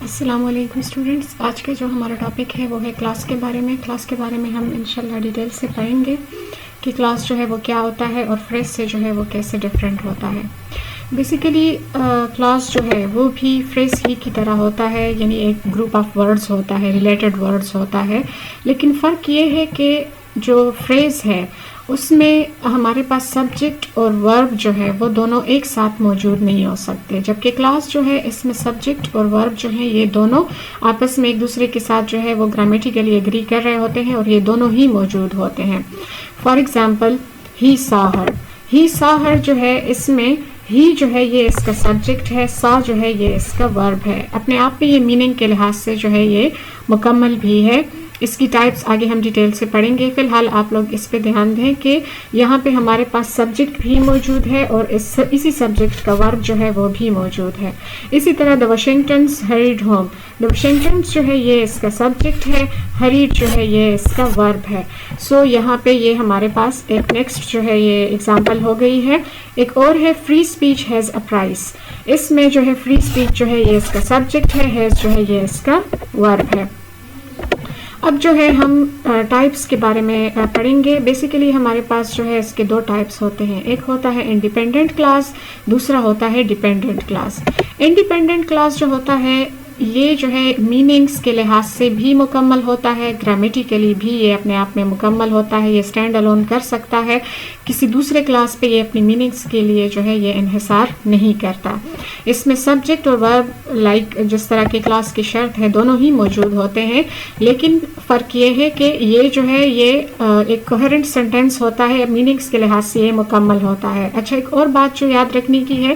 السلام علیکم اسٹوڈنٹس، آج کا جو ہمارا ٹاپک ہے وہ ہے کلاس کے بارے میں. کلاس کے بارے میں ہم انشاءاللہ ڈیٹیل سے پڑھیں گے کہ کلاس جو ہے وہ کیا ہوتا ہے اور فریز سے جو ہے وہ کیسے ڈفرینٹ ہوتا ہے. بیسیکلی کلاس جو ہے وہ بھی فریز ہی کی طرح ہوتا ہے، یعنی ایک گروپ آف ورڈز ہوتا ہے، ریلیٹڈ ورڈز ہوتا ہے. لیکن فرق یہ ہے کہ جو فریز ہے اس میں ہمارے پاس سبجیکٹ اور ورب جو ہے وہ دونوں ایک ساتھ موجود نہیں ہو سکتے، جبکہ کلاس جو ہے اس میں سبجیکٹ اور ورب جو ہے یہ دونوں آپس میں ایک دوسرے کے ساتھ جو ہے وہ گرامیٹیکلی ایگری کر رہے ہوتے ہیں اور یہ دونوں ہی موجود ہوتے ہیں. فار ایگزامپل ہی سا ہر. ہی سا ہر جو ہے اس میں ہی جو ہے یہ اس کا سبجیکٹ ہے، سا جو ہے یہ اس کا ورب ہے. اپنے آپ میں یہ میننگ کے لحاظ سے جو ہے یہ مکمل بھی ہے. اس کی ٹائپس آگے ہم ڈیٹیل سے پڑھیں گے. فی الحال آپ لوگ اس پہ دھیان دیں کہ یہاں پہ ہمارے پاس سبجیکٹ بھی موجود ہے اور اسی سبجیکٹ کا ورب جو ہے وہ بھی موجود ہے. اسی طرح دا واشنگٹنز ہریڈ ہوم. دا واشنگٹنز جو ہے یہ اس کا سبجیکٹ ہے، ہریڈ جو ہے یہ اس کا ورب ہے. سو یہاں پہ یہ ہمارے پاس ایک نیکسٹ جو ہے یہ ایگزامپل ہو گئی ہے. ایک اور ہے free speech has a price. اس میں جو ہے فری اسپیچ جو ہے یہ اس کا سبجیکٹ ہے، ہیز جو ہے یہ اس کا ورب ہے. اب جو ہے ہم ٹائپس کے بارے میں پڑھیں گے. بیسیکلی ہمارے پاس جو ہے اس کے دو ٹائپس ہوتے ہیں. ایک ہوتا ہے انڈیپینڈنٹ کلاس، دوسرا ہوتا ہے ڈیپینڈنٹ کلاس. انڈیپینڈنٹ کلاس جو ہوتا ہے یہ جو ہے میننگز کے لحاظ سے بھی مکمل ہوتا ہے، گرامیٹیکلی بھی یہ اپنے آپ میں مکمل ہوتا ہے، یہ اسٹینڈ الون کر سکتا ہے. کسی دوسرے کلاس پہ یہ اپنی میننگز کے لیے جو ہے یہ انحصار نہیں کرتا. اس میں سبجیکٹ اور ورب لائک جس طرح کی کلاس کی شرط ہے دونوں ہی موجود ہوتے ہیں، لیکن فرق یہ ہے کہ یہ جو ہے یہ ایک کوہرنٹ سینٹینس ہوتا ہے، میننگز کے لحاظ سے یہ مکمل ہوتا ہے. اچھا، ایک اور بات جو یاد رکھنے کی ہے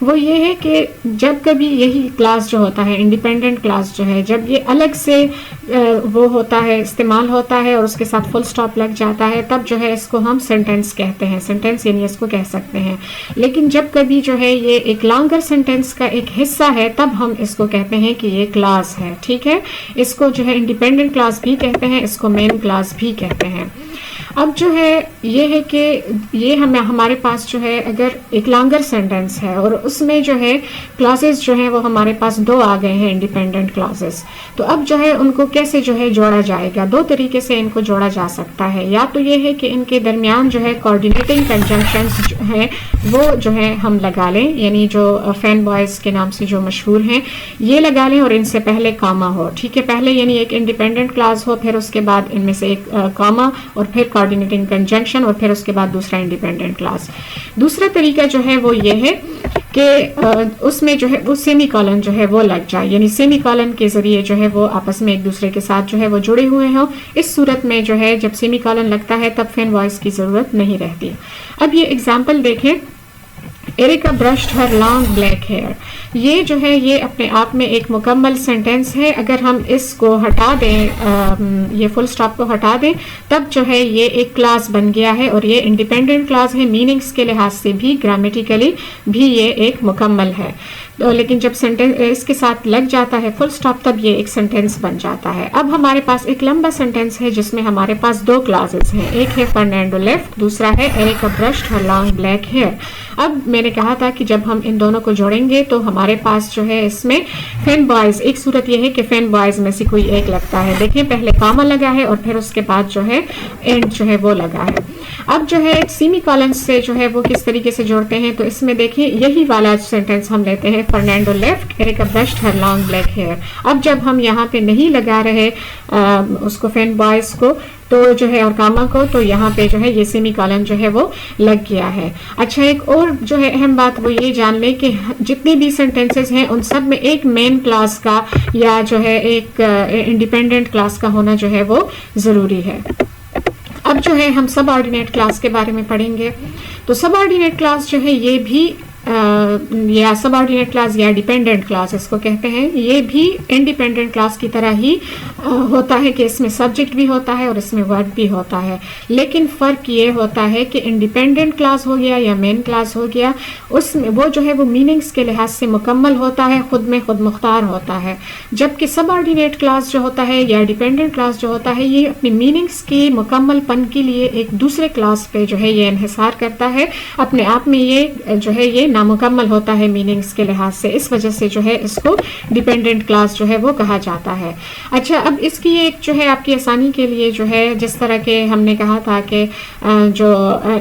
وہ یہ ہے کہ جب کبھی یہی کلاس جو ہوتا ہے انڈیپینڈنٹ کلاس جو ہے جب یہ الگ سے وہ ہوتا ہے، استعمال ہوتا ہے اور اس کے ساتھ فل سٹاپ لگ جاتا ہے، تب جو ہے اس کو ہم سینٹینس کہتے ہیں. سینٹینس یعنی اس کو کہہ سکتے ہیں. لیکن جب کبھی جو ہے یہ ایک لانگر سینٹینس کا ایک حصہ ہے تب ہم اس کو کہتے ہیں کہ یہ کلاس ہے. ٹھیک ہے، اس کو جو ہے انڈیپینڈنٹ کلاس بھی کہتے ہیں، اس کو مین کلاس بھی کہتے ہیں. اب جو ہے یہ ہے کہ یہ ہمارے پاس جو ہے اگر ایک لانگر سینٹینس ہے اور اس میں جو ہے کلاسز جو ہیں وہ ہمارے پاس دو آ گئے ہیں انڈیپینڈنٹ کلاسز، تو اب جو ہے ان کو کیسے جو ہے جوڑا جائے گا؟ دو طریقے سے ان کو جوڑا جا سکتا ہے. یا تو یہ ہے کہ ان کے درمیان جو ہے کوآرڈینیٹنگ کنجنکشنز جو ہیں وہ جو ہے ہم لگا لیں، یعنی جو فین بوائز کے نام سے جو مشہور ہیں یہ لگا لیں اور ان سے پہلے کاما ہو. ٹھیک ہے، پہلے یعنی ایک انڈیپینڈنٹ کلاس ہو، پھر اس کے بعد ان میں سے ایک کاما اور پھر کوآرڈینیٹنگ کنجنکشن اور پھر اس کے بعد دوسرا انڈیپینڈنٹ کلاس. دوسرا طریقہ جو ہے وہ یہ ہے کہ اس میں جو ہے وہ سیمی کالن جو ہے وہ لگ جائے، یعنی سیمی کالن کے ذریعے جو ہے وہ آپس میں ایک دوسرے کے ساتھ جو ہے وہ جڑے ہوئے ہوں. اس صورت میں جو ہے جب سیمی کالن لگتا ہے تب فین وائس کی ضرورت نہیں رہتی. اب یہ ایگزامپل دیکھیں، ایریکا برشڈ ہر لانگ بلیک ہیئر. یہ جو ہے یہ اپنے آپ میں ایک مکمل سینٹینس ہے. اگر ہم اس کو ہٹا دیں، یہ فل سٹاپ کو ہٹا دیں، تب جو ہے یہ ایک کلاس بن گیا ہے اور یہ انڈیپینڈنٹ کلاس ہے. میننگز کے لحاظ سے بھی گرامیٹیکلی بھی یہ ایک مکمل ہے. لیکن جب سینٹینس اس کے ساتھ لگ جاتا ہے فل سٹاپ تب یہ ایک سینٹینس بن جاتا ہے. اب ہمارے پاس ایک لمبا سینٹینس ہے جس میں ہمارے پاس دو کلاسز ہیں. ایک ہے فرنینڈو لیفٹ، دوسرا ہے ایریکا برشڈ ہر لانگ بلیک ہیئر. اب میں نے کہا تھا کہ جب ہم ان دونوں کو جوڑیں گے تو ہمارے پاس جو ہے اس میں فین بوائز، ایک صورت یہ ہے کہ فین بوائز میں سے کوئی ایک لگتا ہے. دیکھیں پہلے کاما لگا ہے اور پھر اس کے بعد جو ہے اینڈ جو ہے وہ لگا ہے. اب جو ہے سیمی کالن سے جو ہے وہ کس طریقے سے جوڑتے ہیں تو اس میں دیکھیں یہی والا سینٹینس ہم لیتے ہیں، فرنینڈو لیفٹ ایریکا برشڈ ہر لانگ بلیک ہیئر. اب جب ہم یہاں پہ نہیں لگا رہے اس کو فین بوائز کو تو جو ہے اور کاما کو، تو یہاں پہ جو ہے یہ سیمی کالن جو ہے وہ لگ گیا ہے. اچھا، ایک اور جو ہے اہم بات وہ یہ جان لیں کہ جتنے بھی سینٹینسز ہیں ان سب میں ایک مین کلاس کا یا جو ہے ایک انڈیپینڈنٹ کلاس کا ہونا جو ہے وہ ضروری ہے. اب جو ہے ہم سب آرڈینیٹ کلاس کے بارے میں پڑھیں گے. تو سب آرڈینیٹ کلاس جو ہے یہ بھی یا سب آرڈینیٹ کلاس یا ڈیپینڈنٹ کلاس اس کو کہتے ہیں، یہ بھی انڈیپینڈنٹ کلاس کی طرح ہی ہوتا ہے کہ اس میں سبجیکٹ بھی ہوتا ہے اور اس میں ورب بھی ہوتا ہے. لیکن فرق یہ ہوتا ہے کہ انڈیپینڈنٹ کلاس ہو گیا یا مین کلاس ہو گیا، اس میں وہ جو ہے وہ میننگز کے لحاظ سے مکمل ہوتا ہے، خود میں خود مختار ہوتا ہے. جبکہ سب آرڈینیٹ کلاس جو ہوتا ہے یا ڈیپینڈنٹ کلاس جو ہوتا ہے یہ اپنی میننگز کی مکمل پن کے لیے ایک دوسرے کلاس پہ جو ہے یہ انحصار کرتا ہے، اپنے آپ میں یہ جو ہے یہ نامکمل ہوتا ہے میننگز کے لحاظ سے، اس وجہ سے جو ہے اس کو ڈیپینڈنٹ کلاس جو ہے وہ کہا جاتا ہے۔ اچھا، اب اس کی ایک جو ہے آپ کی آسانی کے لیے جو ہے جس طرح کے ہم نے کہا تھا کہ جو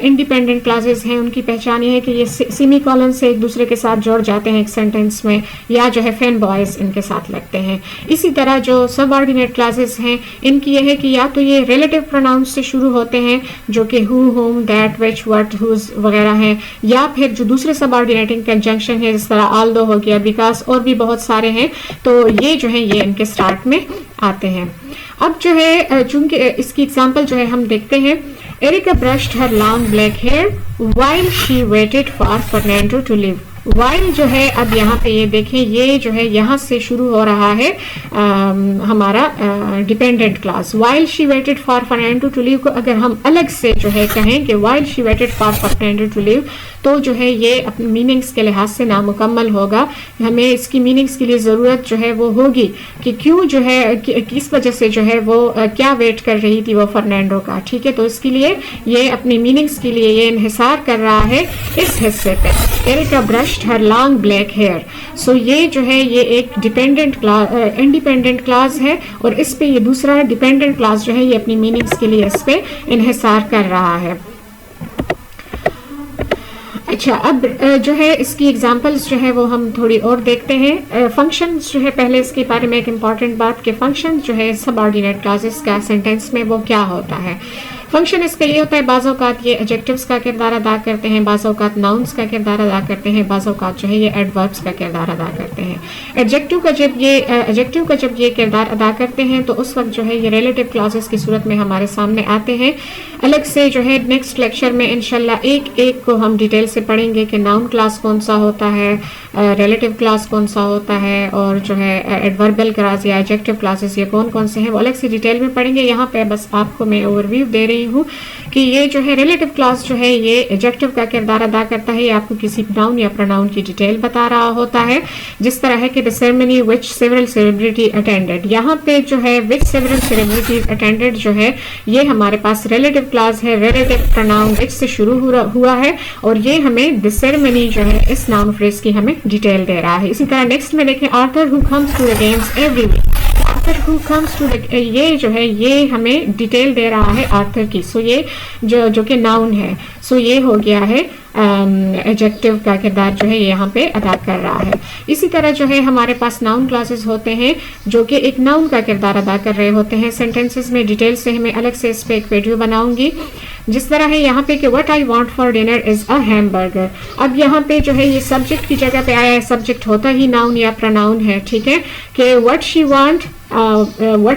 انڈیپینڈنٹ کلاسز ہیں ان کی پہچان یہ ہے کہ یہ سیمی کولن سے ایک دوسرے کے ساتھ جوڑ جاتے ہیں ایک سینٹینس میں، یا جو ہے فین بوائز ان کے ساتھ لگتے ہیں۔ اسی طرح جو سب آرڈینیٹ کلاسز ہیں ان کی یہ ہے کہ یا تو یہ ریلیٹیو پروناؤن سے شروع ہوتے ہیں جو کہ who, whom, that, which, what, whose وغیرہ ہیں، یا پھر جو دوسرے سب آرڈینیٹنگ کنجنکشن ہے جس طرح آلدو ہو گیا، بیکاز، اور بھی بہت سارے ہیں، تو یہ جو ہے یہ ان کے سٹارٹ میں آتے ہیں۔ اب جو ہے چونکہ اس کی اگزامپل جو ہے ہم دیکھتے ہیں، Erica brushed her long black hair while she waited for Fernando to leave۔ while جو ہے اب یہاں پہ یہ دیکھیں، یہ جو ہے یہاں سے شروع ہو رہا ہے ہمارا dependent class. while she waited for Fernando to leave کو اگر ہم الگ سے جو ہے کہیں کہ while she waited for Fernando to leave تو جو ہے یہ اپنے میننگز کے لحاظ سے نامکمل ہوگا۔ ہمیں اس کی میننگز کے لیے ضرورت جو ہے وہ ہوگی کہ کیوں جو ہے کس وجہ سے جو ہے وہ کیا ویٹ کر رہی تھی وہ فرنینڈو کا، ٹھیک ہے۔ تو اس کے لیے یہ اپنی میننگز کے لیے یہ انحصار کر رہا ہے اس حصے پہ، Erica brushed her long black hair۔ سو یہ جو ہے یہ ایک انڈیپینڈنٹ کلاس ہے، اور اس پہ یہ دوسرا ڈیپینڈنٹ کلاس جو ہے یہ اپنی میننگز کے لیے اس پہ انحصار کر رہا ہے۔ اچھا، اب جو ہے اس کی ایگزامپلس جو ہے وہ ہم تھوڑی اور دیکھتے ہیں۔ فنکشنز جو ہے پہلے اس کے بارے میں ایک امپورٹنٹ بات کہ فنکشن جو ہے سب آرڈینیٹ کلاسز کا سینٹینس میں وہ کیا ہوتا ہے۔ فنکشن اس کا یہ ہوتا ہے بعض اوقات یہ ایڈجیکٹیوز کا کردار ادا کرتے ہیں، بعض اوقات ناؤنس کا کردار ادا کرتے ہیں، بعض اوقات جو ہے یہ ایڈوربس کا کردار ادا کرتے ہیں۔ ایڈجیکٹیو کا جب یہ کردار ادا کرتے ہیں تو اس وقت جو ہے یہ ریلیٹیو کلاسز کی صورت میں ہمارے سامنے آتے ہیں۔ الگ سے جو ہے نیکسٹ لیکچر میں انشاءاللہ ایک ایک کو ہم ڈیٹیل سے پڑھیں گے کہ ناؤن کلاس کون سا ہوتا ہے، ریلیٹیو کلاس کون سا ہوتا ہے، اور جو ہے ایڈوربل کلاس یا ایڈجیکٹیو کلاسز یہ کون کون سے ہیں وہ الگ سے ڈیٹیل میں پڑھیں گے۔ یہاں پہ بس آپ کو میں اوور ویو دے رہی ہوں کہ یہ جو ہے ریلیٹیو کلاس جو ہے یہ ایڈجیکٹیو کا کردار ادا کرتا ہے، یہ آپ کو کسی ناؤن یا پروناؤن کی ڈیٹیل بتا رہا ہوتا ہے، جس طرح ہے کہ the ceremony which several celebrity attended۔ یہاں پہ جو ہے which several celebrities attended جو ہے یہ ہمارے پاس ریلیٹیو کلاس ہے، ریلیٹیو پروناؤن which سے شروع ہوا ہے، اور یہ ہمیں the ceremony جو ہے اس ناؤن فریز کی ہمیں ڈیٹیل دے رہا ہے۔ اسی طرح نیکسٹ میں دیکھیں Arthur who comes to the games every week۔ who comes to the یہ جو ہے یہ ہمیں ڈیٹیل دے رہا ہے آرتھر کی۔ سو یہ جو کہ ناؤن ہے، سو یہ ہو گیا ہے ایڈجیکٹیو کا کردار جو ہے یہاں پہ ادا کر رہا ہے۔ اسی طرح جو ہے ہمارے پاس ناؤن کلاسز ہوتے ہیں جو کہ ایک ناؤن کا کردار ادا کر رہے ہوتے ہیں۔ سینٹینسز میں ڈیٹیل سے ہمیں الگ سے اس پہ ایک ویڈیو بناؤں گی، جس طرح ہے یہاں پہ کہ what I want for dinner is a hamburger۔ اب یہاں پہ جو ہے یہ سبجیکٹ کی جگہ پہ آیا ہے، سبجیکٹ ہوتا ہی ناؤن یا پروناؤن ہے، ٹھیک ہے، کہ what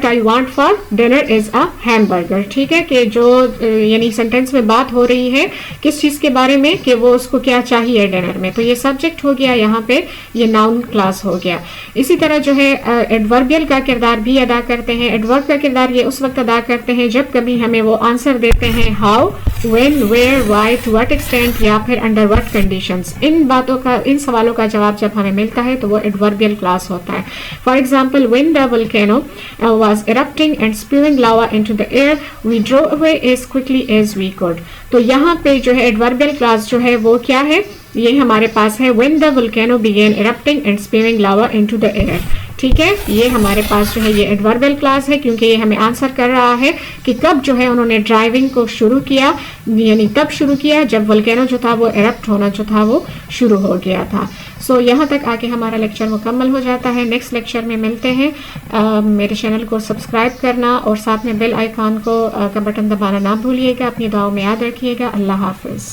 I want for dinner is a hamburger، ٹھیک ہے، کہ جو یعنی سینٹینس میں بات ہو رہی ہے کس چیز کے بارے میں کہ وہ اس کو کیا چاہیے ڈنر میں، تو یہ سبجیکٹ ہو گیا، یہاں پہ یہ ناؤن کلاس ہو گیا۔ اسی طرح جو ہے ایڈوربیل کا کردار بھی ادا کرتے ہیں۔ ایڈورب کا کردار یہ اس وقت ادا کرتے ہیں جب کبھی ہمیں وہ آنسر دیتے ہیں how, when, where, why, to what extent, یا پھر انڈر واٹ کنڈیشنز۔ ان سوالوں کا جواب جب ہمیں ملتا ہے تو وہ ایڈوربیل کلاس ہوتا ہے۔ For example when the volcano was erupting and spewing lava into the air, we drove away as quickly as we could۔ تو یہاں پہ جو ہے ایڈوربیل کلاس جو ہے وہ کیا ہے، یہ ہمارے پاس ہے when the volcano began erupting and spewing lava into the air، ٹھیک ہے، یہ ہمارے پاس جو ہے یہ ایڈوربیل کلاس ہے، کیونکہ یہ ہمیں آنسر کر رہا ہے کہ کب جو ہے انہوں نے ڈرائیونگ کو شروع کیا، یعنی تب شروع کیا جب volcano جو تھا وہ ایرپٹ ہونا جو تھا وہ شروع ہو گیا تھا۔ سو یہاں تک آ کے ہمارا لیکچر مکمل ہو جاتا ہے۔ نیکسٹ لیکچر میں ملتے ہیں۔ میرے چینل کو سبسکرائب کرنا اور ساتھ میں بیل آئیکن کا بٹن دبانا نہ بھولیے گا۔ اپنی دعاؤں میں یاد رکھیے گا۔ اللہ حافظ۔